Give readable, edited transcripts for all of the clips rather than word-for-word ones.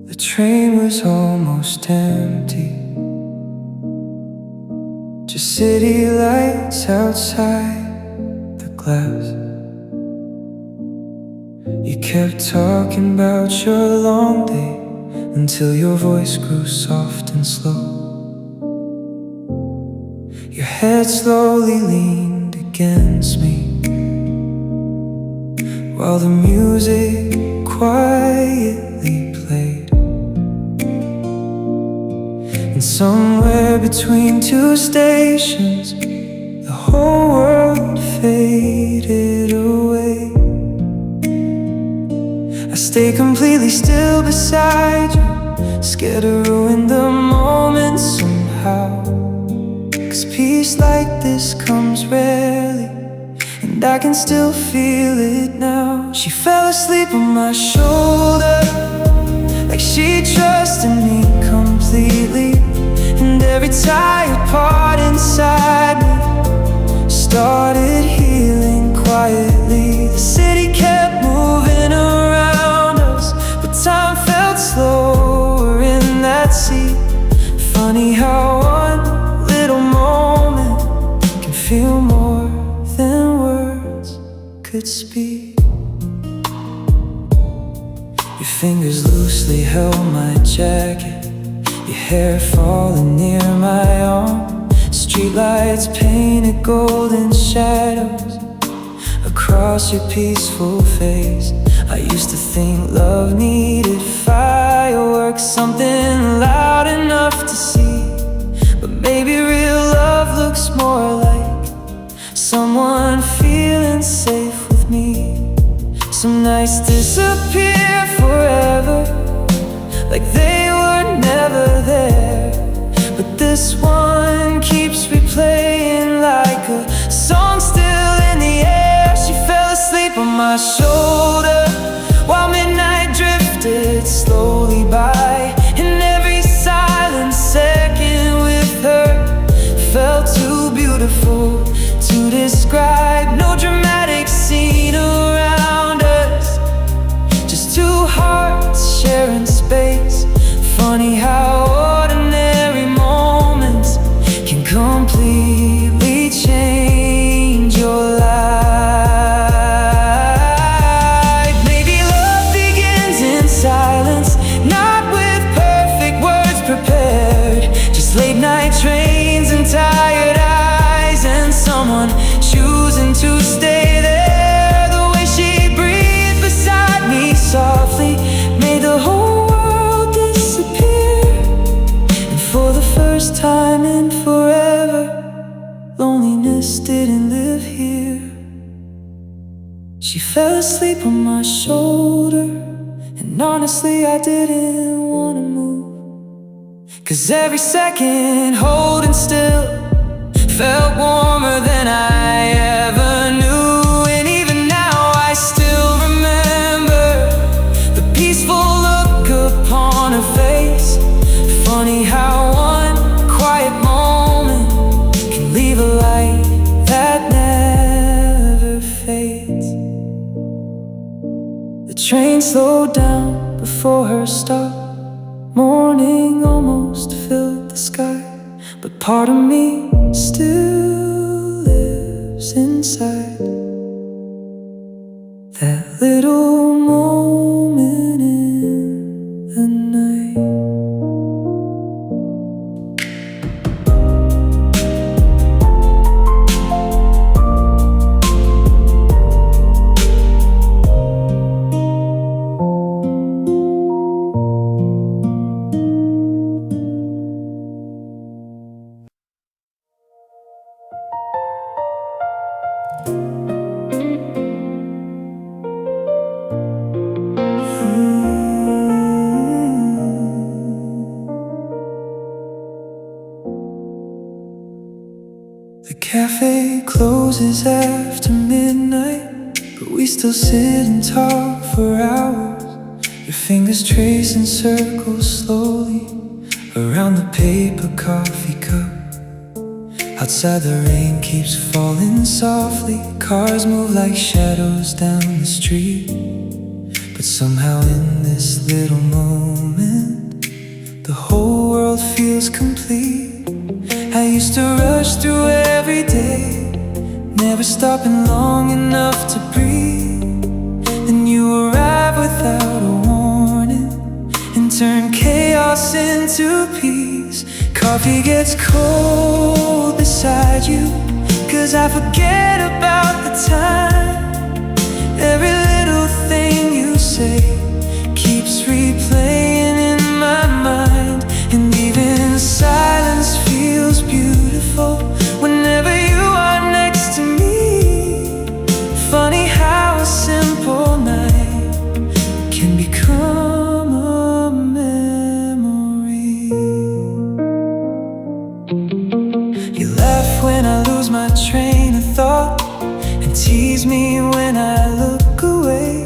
The train was almost empty, just city lights outside the glass. You kept talking about your long day until your voice grew soft and slow. Your head slowly leaned against me while the music quietly played. And somewhere between two stations, the whole world faded away. I stayed completely still beside you, scared to ruin the moment somehow. 'Cause peace like this comes rarely, and I can still feel it now. She fell asleep on my shoulder, like she trusted me completely. And every tired part inside me started healing quietly. The city kept moving around us, but time felt slower in that seat. Funny how one little moment can feel more than words could speak. Your fingers loosely held my jacket, your hair falling near my arm. Streetlights painted golden shadows across your peaceful face. I used to think love needed fireworks, something loud enough to see. But maybe real love looks more like someone feeling safe with me. Some nights disappear forever, like they were never there. But this one keeps replaying like a song still in the air. She fell asleep on my shoulder while midnight drifted slowly by. And every silent second with her felt too beautiful to describe. No dramatic scene around us, just two hearts sharing space. Funny how ordinary moments can completely change your life. Maybe love begins in silence, not with perfect words prepared. Just late night trains and tired eyes, and someone choosing to stay there. The way she breathed beside me softly made the whole world disappear. And for the first time in forever, loneliness didn't live here. She fell asleep on my shoulder, and honestly I didn't wanna move. 'Cause every second holding still felt warmer than I ever knew. And even now I still remember the peaceful look upon her face. Funny how one quiet moment can leave a light that never fades. The train slowed down before her stop. Morning almost filled the sky, but part of me still lives inside that little moment in the night. The cafe closes after midnight, but we still sit and talk for hours. Your fingers tracing circles slowly around the paper coffee cup. Outside the rain keeps falling softly. Cars move like shadows down the street. But somehow in this little moment, the whole world feels complete. I used to rush through every day, never stopping long enough to breathe. Then you arrive without a warning and turn chaos into peace. Coffee gets cold beside you, 'cause I forget about the time. Every little thing you say keeps replaying in my mind. And even silence feels beautiful whenever you are next to me. Funny how a simple night can become a memory. You laugh when I lose my train of thought and tease me when I look away.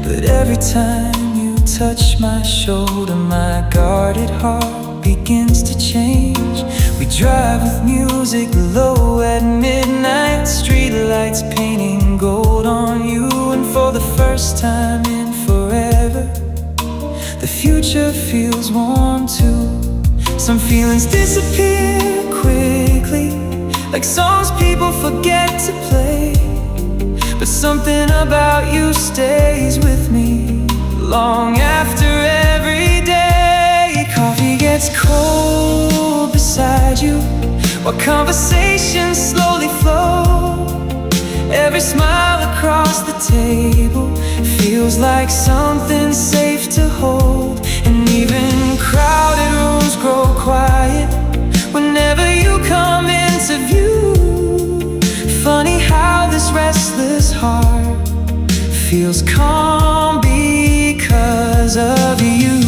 But every time you touch my shoulder, my guarded heart begins to change. We drive with music low at midnight, streetlights painting gold on you. And for the first time in forever, the future feels warm too. Some feelings disappear quickly, like songs people forget to play. But something about you stays with me long after every day. Coffee gets cold beside you while conversations slowly flow. Every smile across the table feels like something safe to hold. And even crowded rooms grow quiet whenever you come into view. Funny how this restless heart feels calm because of you.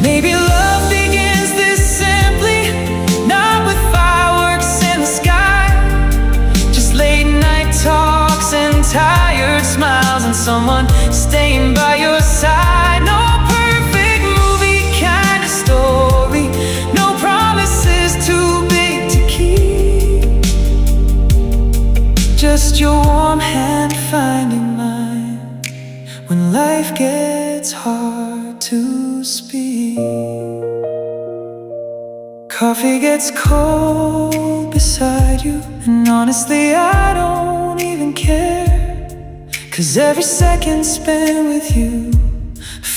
Maybe love begins this simply, not with fireworks in the sky, just late night talks and tired smiles and someone staying by your side. No perfect movie kind of story, no promises too big to keep. Just your warm hand finding mine when life gets hard to speak. Coffee gets cold beside you, and honestly I don't even care. 'Cause every second spent with you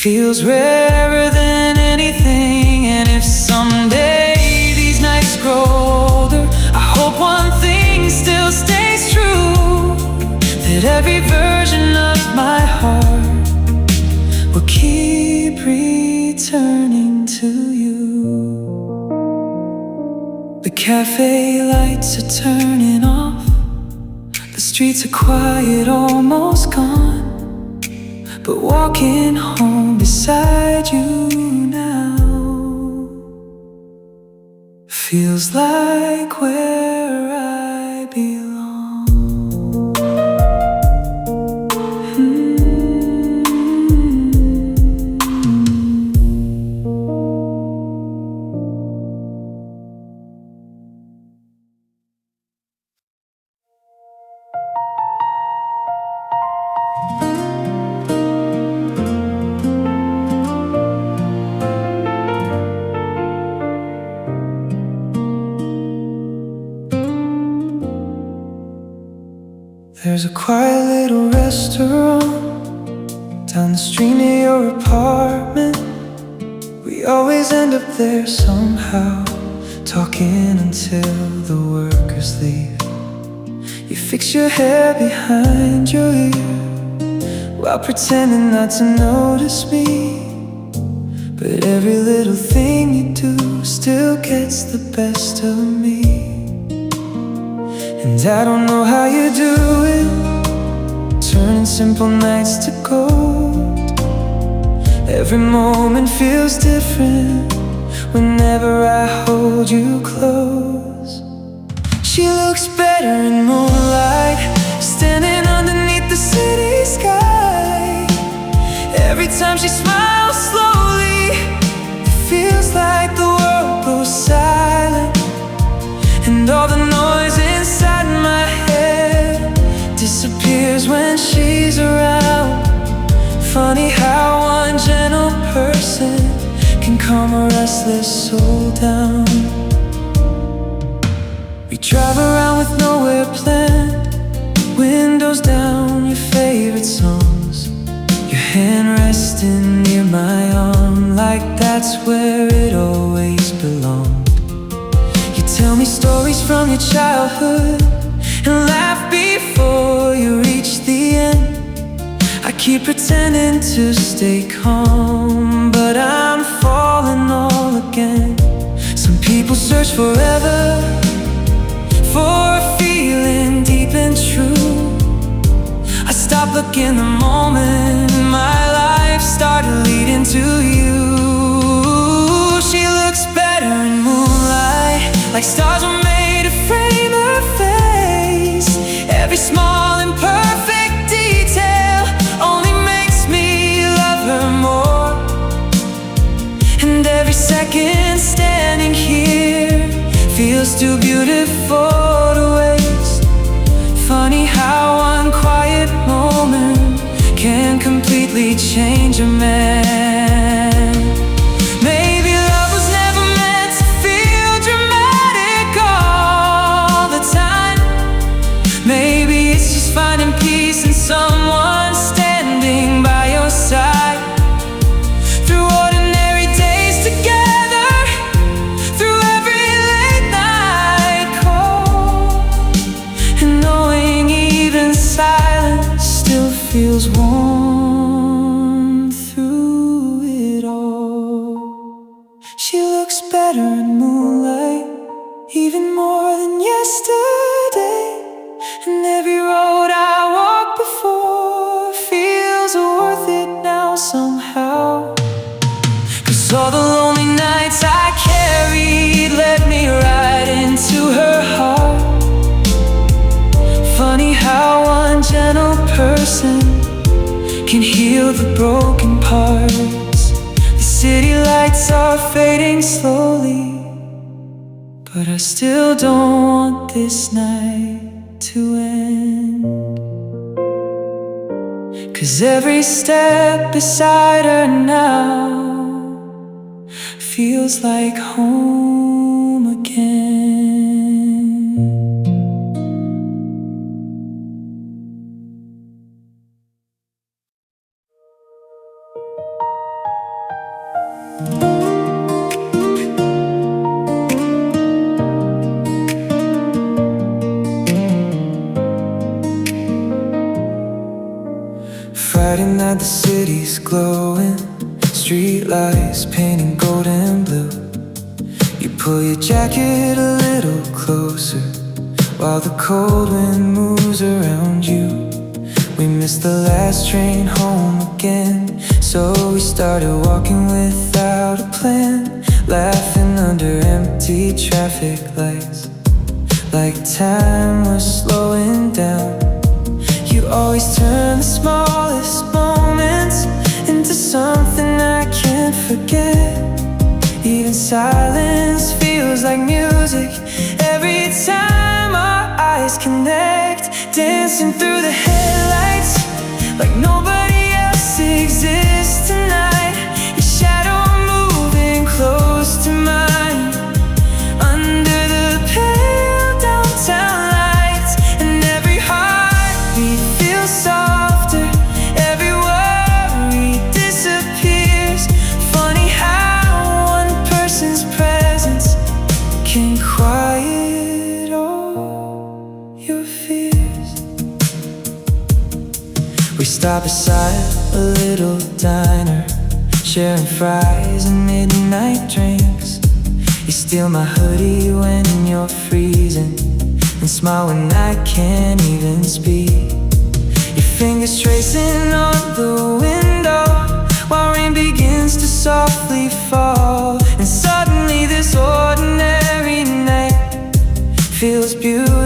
feels rarer than anything. And if someday these nights grow older, I hope one thing still stays true, that every version of my heart will keep returning to you. The cafe lights are turning off, the streets are quiet, almost gone. But walking home beside you now feels like where I belong. There's a quiet little restaurant down the street near your apartment. We always end up there somehow, talking until the workers leave. You fix your hair behind your ear while pretending not to notice me. But every little thing you do still gets the best of me. And I don't know how you do it, turning simple nights to gold. Every moment feels different whenever I hold you close. She looks better in moonlight, standing underneath the city sky. Every time she smiles slowly, it feels like the world goes silent, and all the noise inside my head disappears when she's around. Funny how one gentle person can calm a restless soul down. We drive around with nowhere planned, windows down, your favorite songs, your hand resting near my arm, like that's where it always belonged. You tell me stories from your childhood and laugh before you reach the end. I keep pretending to stay calm, but I'm falling all again. Some people search forever for a feeling deep and true. I stopped looking the moment my life started leading to you. She looks better in moonlight, like stars were made to frame her face. Every small imperfect detail only makes me love her more. And every second standing here feels too beautiful to waste. Funny how one quiet moment can completely change a man. Maybe love was never meant to feel dramatic all the time. Maybe it's just finding peace in someone standing by your side. Through ordinary days together, through every late night call, and knowing even silence still feels warm through it all. She looks better in moonlight, even more than yesterday. And every road I walked before feels worth it now somehow. 'Cause all the lonely nights I carried led me right into her heart. Funny how one gentle person can heal the broken parts. The city lights are fading slowly, but I still don't want this night to end. 'Cause every step beside her now feels like home again. Friday night, the city's glowing, street lights painting gold and blue. You pull your jacket a little closer while the cold wind moves around you. We missed the last train home again, so we started walking without a plan, laughing under empty traffic lights, like time was slowing down. You always turn the smallest moments into something I can't forget. Even silence feels like music every time our eyes connect. Dancing through the headlights like nobody else exists tonight. Your shadow moving close to mine under the pale downtown lights. And every heartbeat feels softer, every worry disappears. Funny how one person's presence can quiet all your fears. We stop beside a little diner, sharing fries and midnight drinks. You steal my hoodie when you're freezing, and smile when I can't even speak. Your fingers tracing on the window while rain begins to softly fall. And suddenly this ordinary night feels beautiful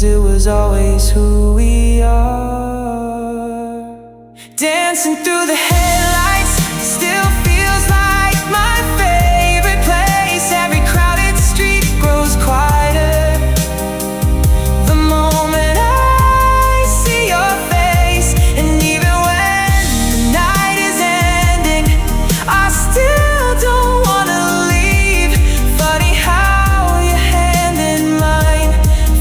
means it was always who we are. Dancing through the headlights still feels like my favorite place. Every crowded street grows quieter the moment I see your face. And even when the night is ending, I still don't wanna leave. Funny how your hand in mine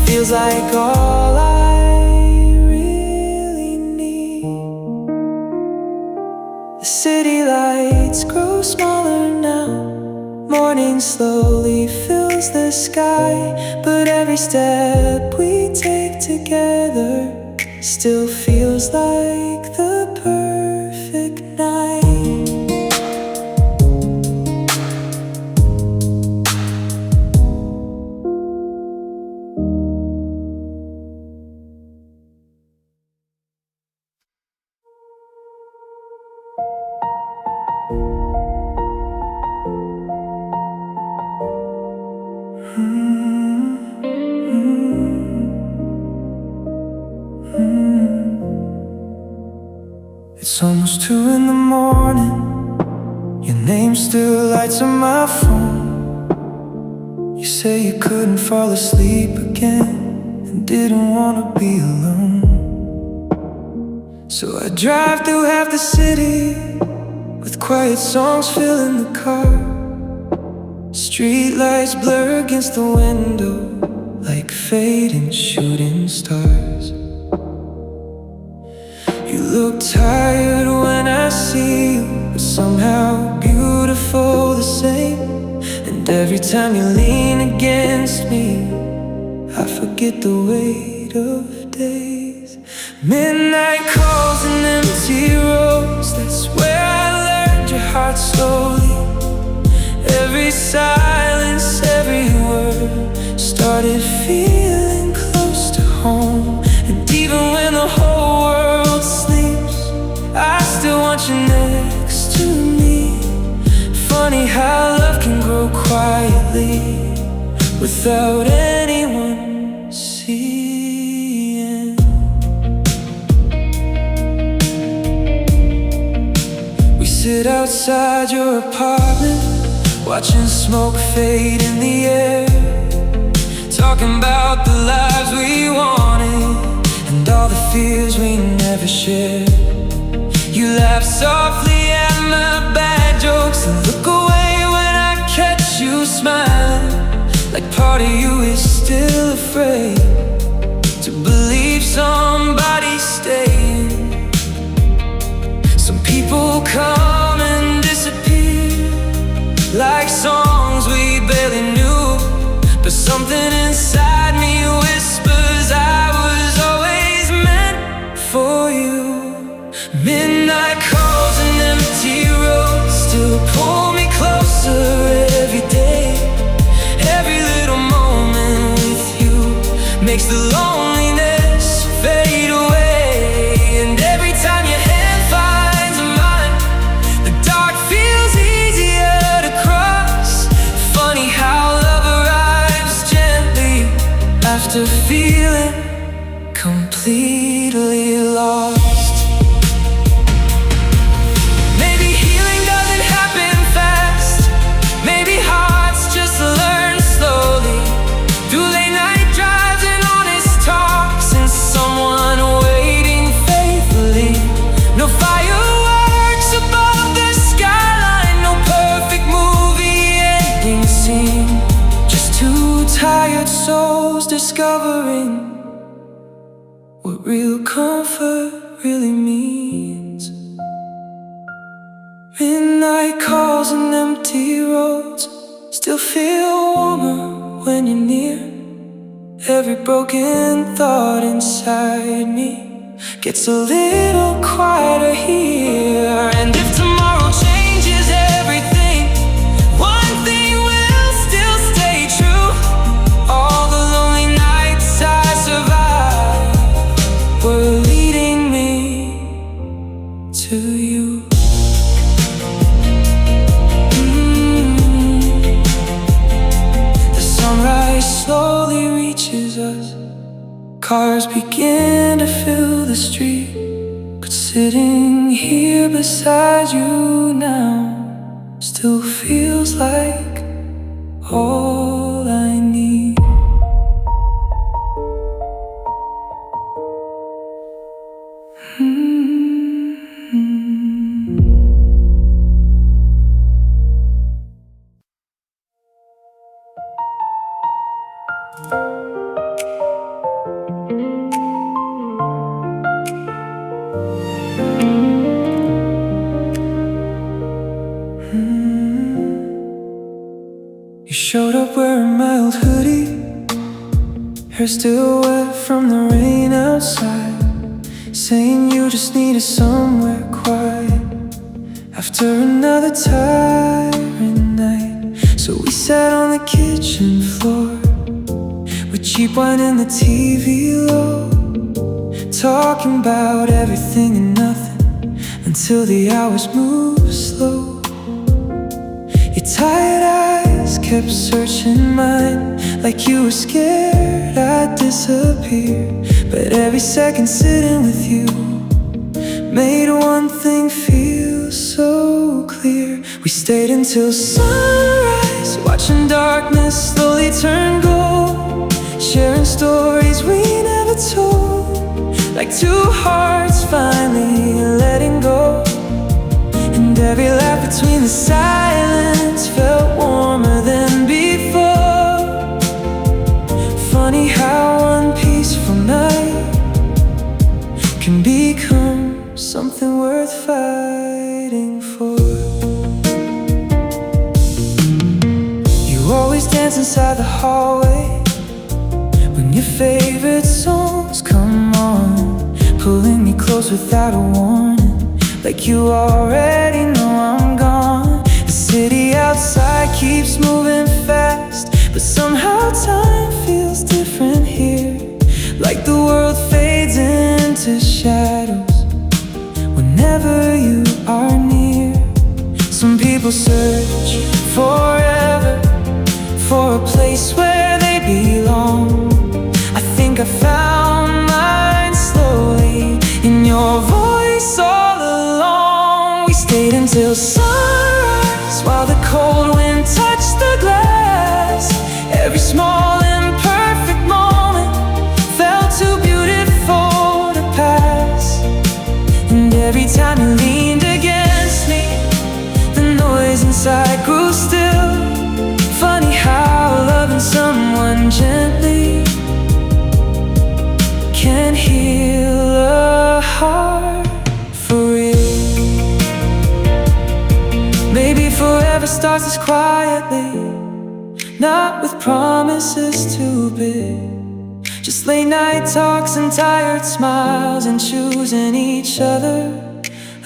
feels like all I really need. The city lights grow smaller now. Morning slowly fills the sky, but every step we take together still feels like the perfect night. It's almost 2 in the morning. Your name still lights on my phone. You say you couldn't fall asleep again and didn't wanna be alone. So I drive through half the city with quiet songs filling the car. Street lights blur against the window like fading shooting stars. You look tired when I see you, but somehow beautiful the same. And every time you lean against me, I forget the weight of days. Midnight calls and empty roads, that's where I learned your heart slowly. Every silence, every word started feeling close to home. And even when the whole world sleeps, I still want you next to me. Funny how love can grow quietly without anyone seeing. We sit outside your apartment, watching smoke fade in the air, talking about the lives we wanted and all the fears we never shared. You laugh softly at my bad jokes and look away when I catch you smiling, like part of you is still afraid to believe somebody's staying. Some people come and disappear like songs we barely knew, but something inside me whispers I was always meant for you. Midnight calls and empty roads still pull me closer every day. Every little moment with you makes the loneliness fade away. And every time your hand finds mine, the dark feels easier to cross. Funny how love arrives gently after feeling completely lost. Maybe healing doesn't happen fast. Maybe hearts just learn slowly through late night drives and honest talks and someone waiting faithfully. No fireworks above the skyline, no perfect movie ending scene, just two tired souls discovering what real comfort really means. Midnight calls and empty roads still feel warmer when you're near. Every broken thought inside me gets a little quieter here. And if tomorrow changes everything, one thing will still stay true. All the lonely nights I survived were leading me to you. The sunrise slowly reaches us, Cars begin to fill the street, but sitting here beside you now still feels like all I need. You showed up wearing a mild hoodie, hair still wet from the rain outside, saying you just needed somewhere quiet after another tiring night. So we sat on the kitchen floor with cheap wine and the TV low, talking about everything and nothing until the hours moved slow. Your tired eyes kept searching mine like you were scared I'd disappear. But every second sitting with you made one thing feel so clear. We stayed until sunrise, watching darkness slowly turn gold, sharing stories we never told, like two hearts finally letting go. And every laugh between the silence felt warmer than before. Funny how one peaceful night can become something worth fighting for. You always dance inside the hallway when your favorite songs come on, pulling me close without a warning, like you already know I'm gone. The city outside keeps moving fast, but somehow time feels different here, like the world fades into shadows whenever you are near. Some people search forever for a place where they belong. I think I found mine slowly in your voice all along. We stayed until sunrise while the cold wind touched the glass. Every small imperfect moment felt too beautiful to pass. And every time you leaned against me, the noise inside grew still. Funny how loving someone gently can heal a heart for real. Maybe forever starts as quietly, not with promises too big, just late night talks and tired smiles and choosing each other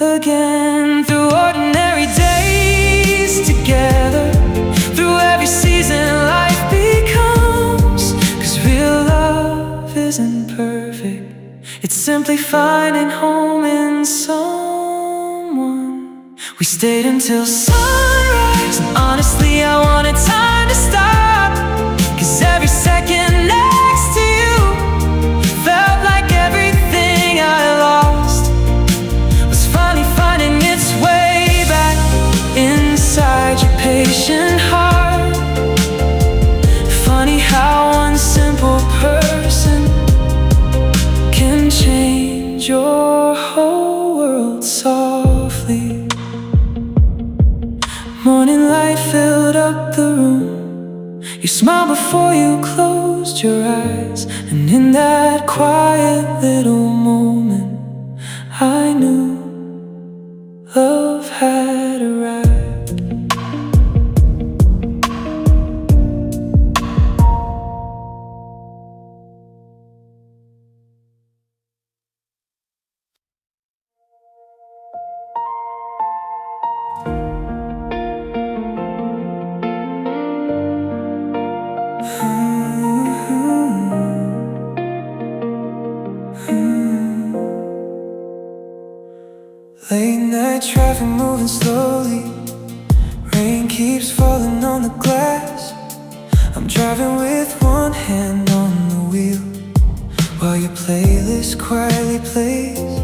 again. Through ordinary days together, through every season life becomes. 'Cause real love isn't perfect, it's simply finding home in someone. We stayed until sunrise, and honestly I wanted time to stop, 'cause every second next to you felt like everything I lost was finally finding its way back inside your patient heart. Funny how one simple person can change your whole world softly. Morning light filled up the room, you smiled before you closed your eyes, and in that quiet little moment I knew love had arrived. Late night traffic moving slowly, rain keeps falling on the glass. I'm driving with one hand on the wheel while playlist quietly plays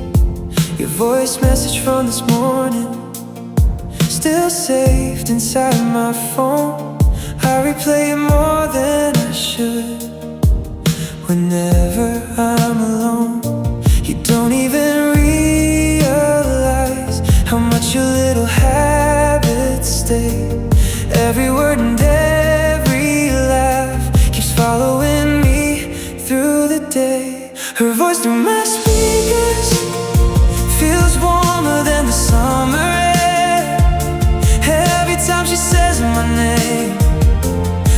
your voice message from this morning, still saved inside my phone. I replay it more than I should. Whenever I'm alone, you don't even realize how much your little habits stay. Every word and every laugh keeps following me through the day. Her voice through my speakers feels warmer than the summer air. Every time she says my name,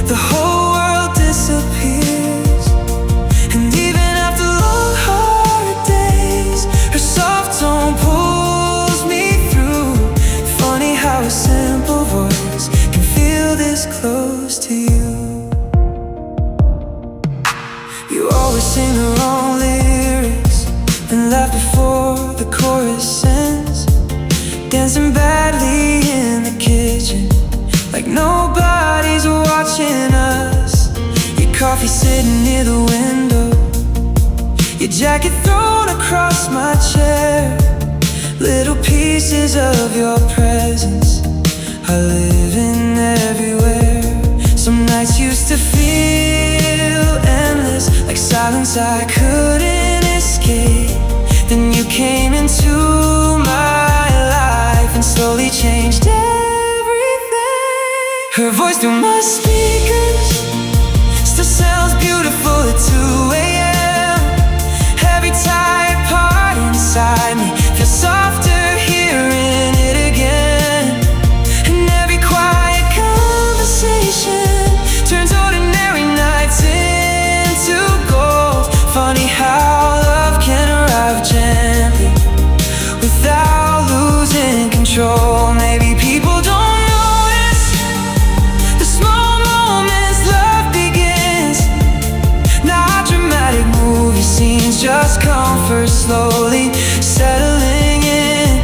the whole world disappears. And even after long hard days, her soft tone pulls me through. Funny how a simple voice can feel this close to you. You always sing the wrong lyrics and laugh before the chorus ends, dancing badly in the kitchen like nobody's watching us. Your coffee sitting near the window, your jacket thrown across my chair. Little pieces of your presence are living everywhere. Some nights used to feel endless, like silence I couldn't escape. Then you came into my life and slowly changed everything. Her voice through my speakers still sounds beautiful at 2 a.m. Every tired part inside me feels softer hearing it again. And every quiet conversation turns ordinary nights into gold. Funny how love can arrive gently without losing control. Maybe people don't notice the small moments love begins. Not dramatic movie scenes, just comfort slowly settling in,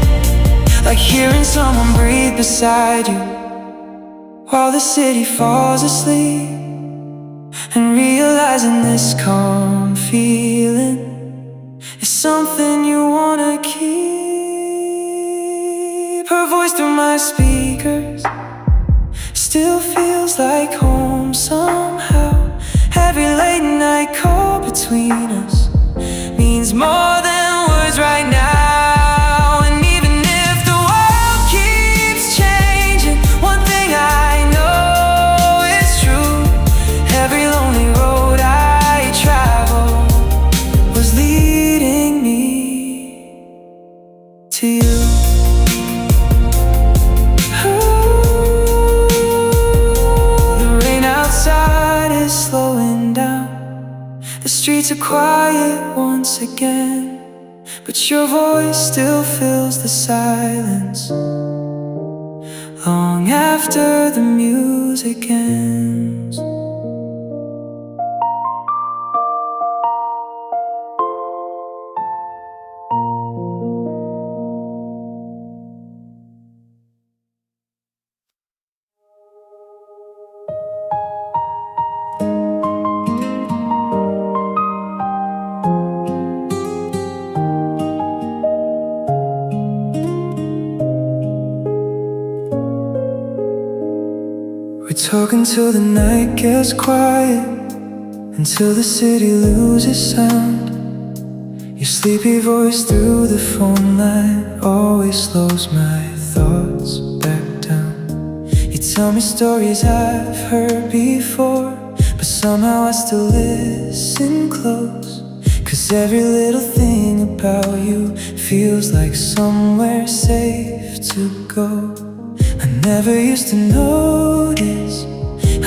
like hearing someone breathe beside you while the city falls asleep, and realizing this calm feeling is something you wanna keep. Her voice through my speakers still feels like home somehow. Every late night call between us means more than words right now. And even if the world keeps changing, one thing I know is true. Every lonely road I travel was leading me to you. The rain outside is slowing down. The streets are quiet once again, but your voice still fills the silence long after the music ends. We're talking till the night gets quiet, until the city loses sound. Your sleepy voice through the phone line always slows my thoughts back down. You tell me stories I've heard before, but somehow I still listen close. 'Cause every little thing about you feels like somewhere safe to go. I never used to notice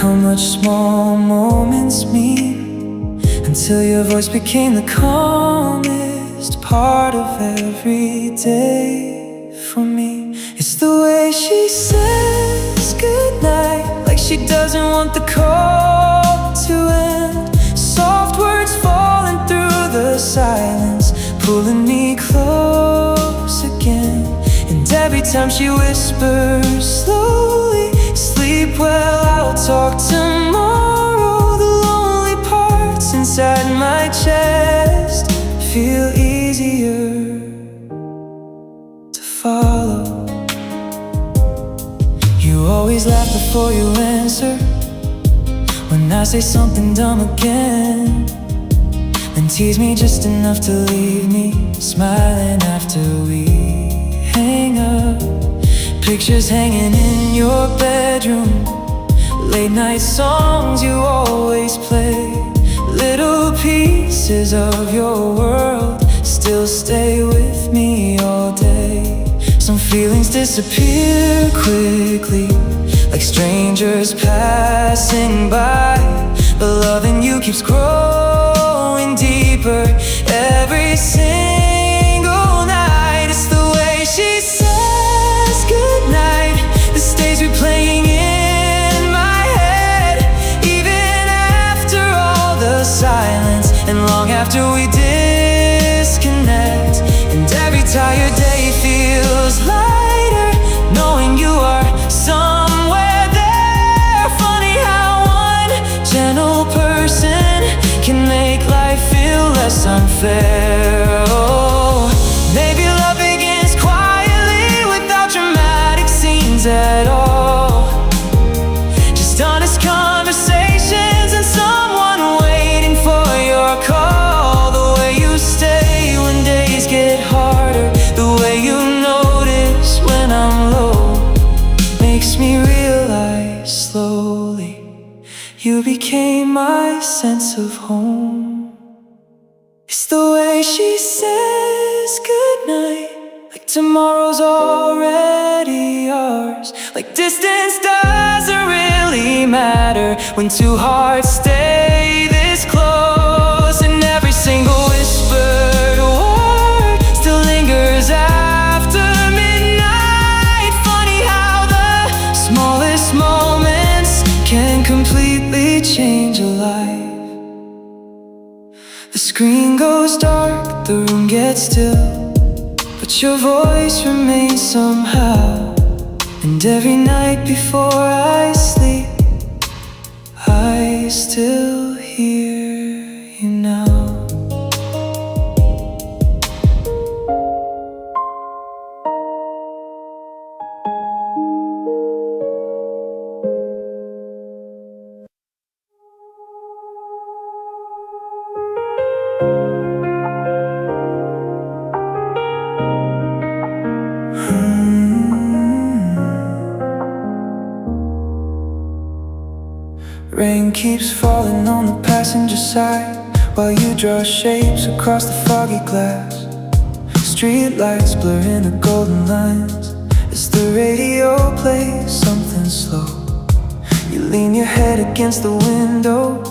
how much small moments mean, until your voice became the calmest part of every day for me. It's the way she says goodnight, like she doesn't want the call to end. Soft words falling through the silence, pulling me close again. And every time she whispers slowly, sleep well, I'll talk tomorrow. The lonely parts inside my chest feel easier to follow. You always laugh before you answer when I say something dumb again, and tease me just enough to leave me smiling after we hang up. Pictures hanging in your bedroom, late night songs you always play. Little pieces of your world still stay with me all day. Some feelings disappear quickly, like strangers passing by, but loving you keeps growing deeper every single night. It's the way she says goodnight that stays replaying in my head, even after all the silence and long after we disconnect. And every tired day feels lighter knowing you are somewhere there. Funny how one gentle person can make life feel less unfair. Oh, maybe love begins quietly without dramatic scenes at all. Just honest conversations and someone waiting for your call. The way you stay when days get harder, the way you notice when I'm low, makes me realize slowly you became my sense of home. It's the way she says goodnight, like tomorrow's already ours, like distance doesn't really matter when two hearts stay this close. And every single whispered word still lingers after midnight. Funny how the smallest moments can completely change a life. The screen goes dark, the room gets still, but your voice remains somehow. And every night before I sleep, I still hear you now. Rain keeps falling on the passenger side while you draw shapes across the foggy glass. Street lights blur in the golden lines as the radio plays something slow. You lean your head against the window,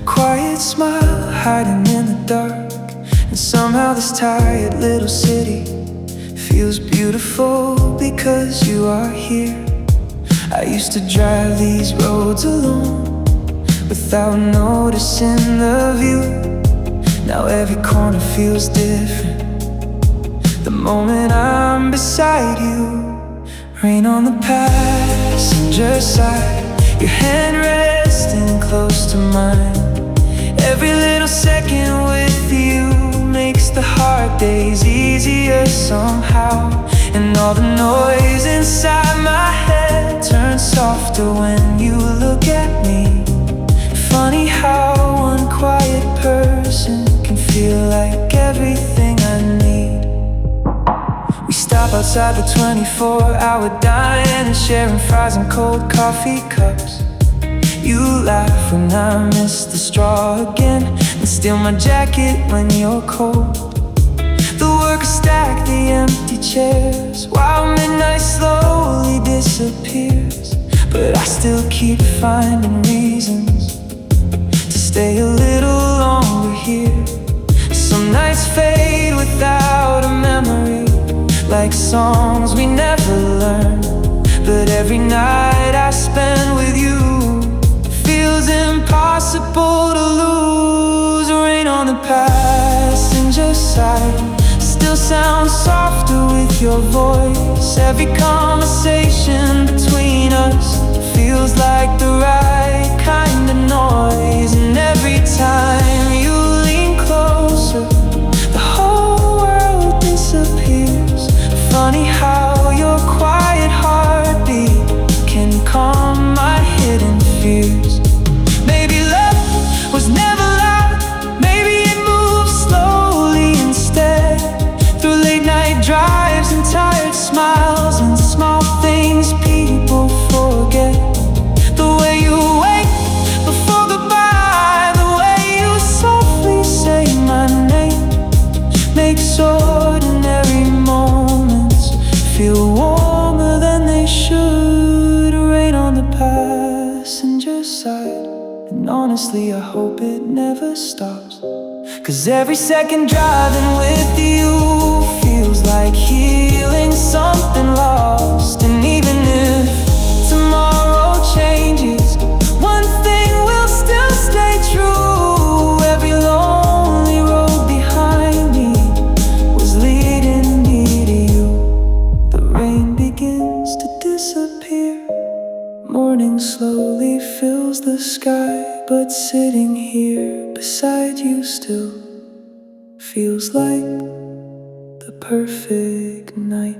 quiet smile hiding in the dark. And somehow this tired little city feels beautiful because you are here. I used to drive these roads alone without noticing the view. Now every corner feels different the moment I'm beside you. Rain on the passenger side, your hand resting close to mine. Every little second with you makes the hard days easier somehow. And all the noise inside my head turns softer when you look at me. Funny how one quiet person can feel like everything I need. We stop outside the 24-hour dine and sharing fries and cold coffee cups. You laugh when I miss the straw again and steal my jacket when you're cold. The workers stack the empty chairs while midnight slowly disappears, but I still keep finding reasons to stay a little longer here. Some nights fade without a memory, like songs we never learned. But every night I spend with you feels impossible to lose. Rain on the passenger side still sounds softer with your voice. Every conversation between us feels like the right kind of noise. And every time you lean closer, the honestly, I hope it never stops. 'Cause every second driving with you feels like healing something lost. And even if tomorrow changes, one thing will still stay true. Every lonely road behind me was leading me to you. The rain begins to disappear, morning slowly fills the sky, but sitting here beside you still feels like the perfect night.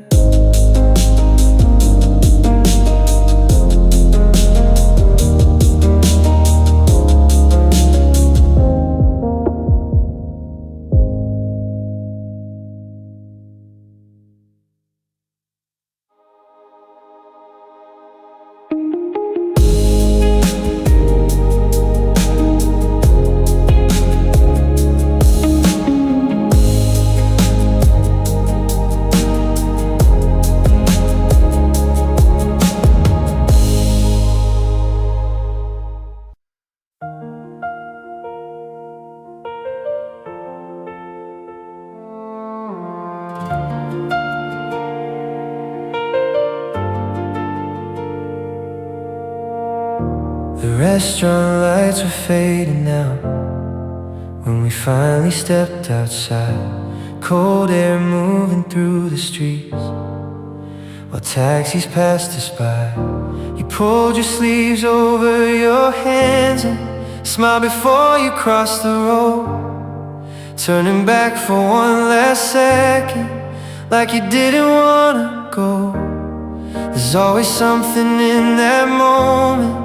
The restaurant lights were fading out when we finally stepped outside. Cold air moving through the streets while taxis passed us by. You pulled your sleeves over your hands and smiled before you crossed the road, turning back for one last second like you didn't wanna go. There's always something in that moment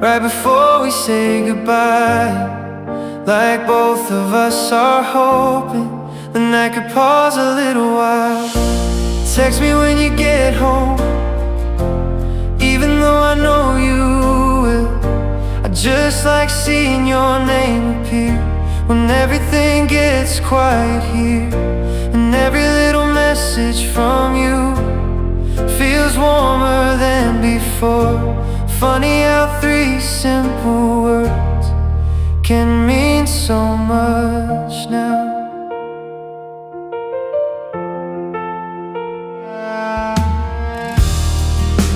right before we say goodbye, like both of us are hoping the night could pause a little while. Text me when you get home, even though I know you will. I just like seeing your name appear when everything gets quiet here. And every little message from you feels warmer than before. Funny how three simple words can mean so much now.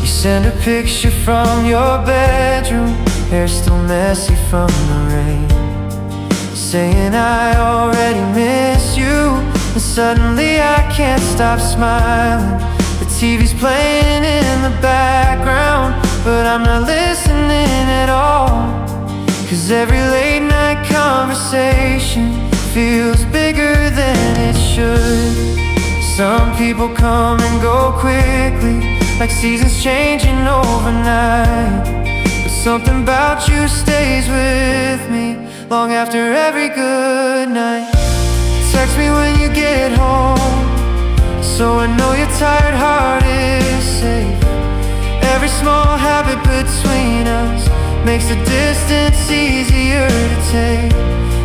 You send a picture from your bedroom, hair still messy from the rain, saying I already miss you. And suddenly I can't stop smiling. The TV's playing in the background, but I'm not listening at all. 'Cause every late night conversation feels bigger than it should. Some people come and go quickly, like seasons changing overnight. But something about you stays with me long after every good night. Text me when you get home, so I know your tired heart is safe. Every small habit between us makes the distance easier to take.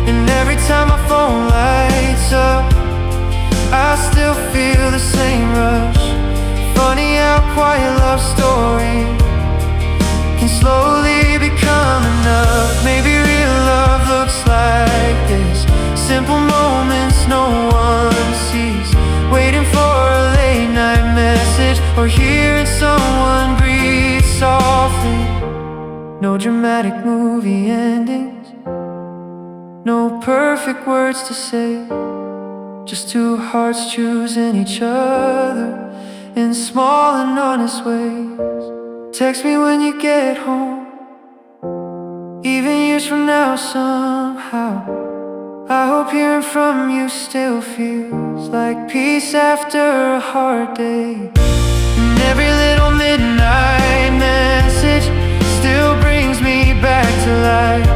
And every time my phone lights up, I still feel the same rush. Funny how quiet love story can slowly become enough. Maybe real love looks like this, simple moments no one sees, waiting for a late night message or hearing someone breathe softly. No dramatic movie endings, no perfect words to say, just two hearts choosing each other in small and honest ways. Text me when you get home, even years from now somehow. I hope hearing from you still feels like peace after a hard day. And every little midnight message still brings me back to life.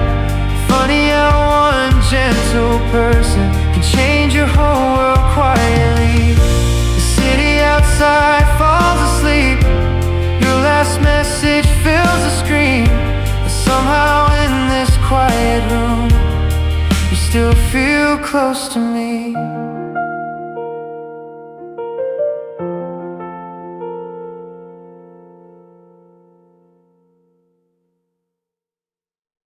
Funny how one gentle person can change your whole world quietly. The city outside falls asleep, your last message fills the screen. But somehow in this quiet room, you still feel close to me.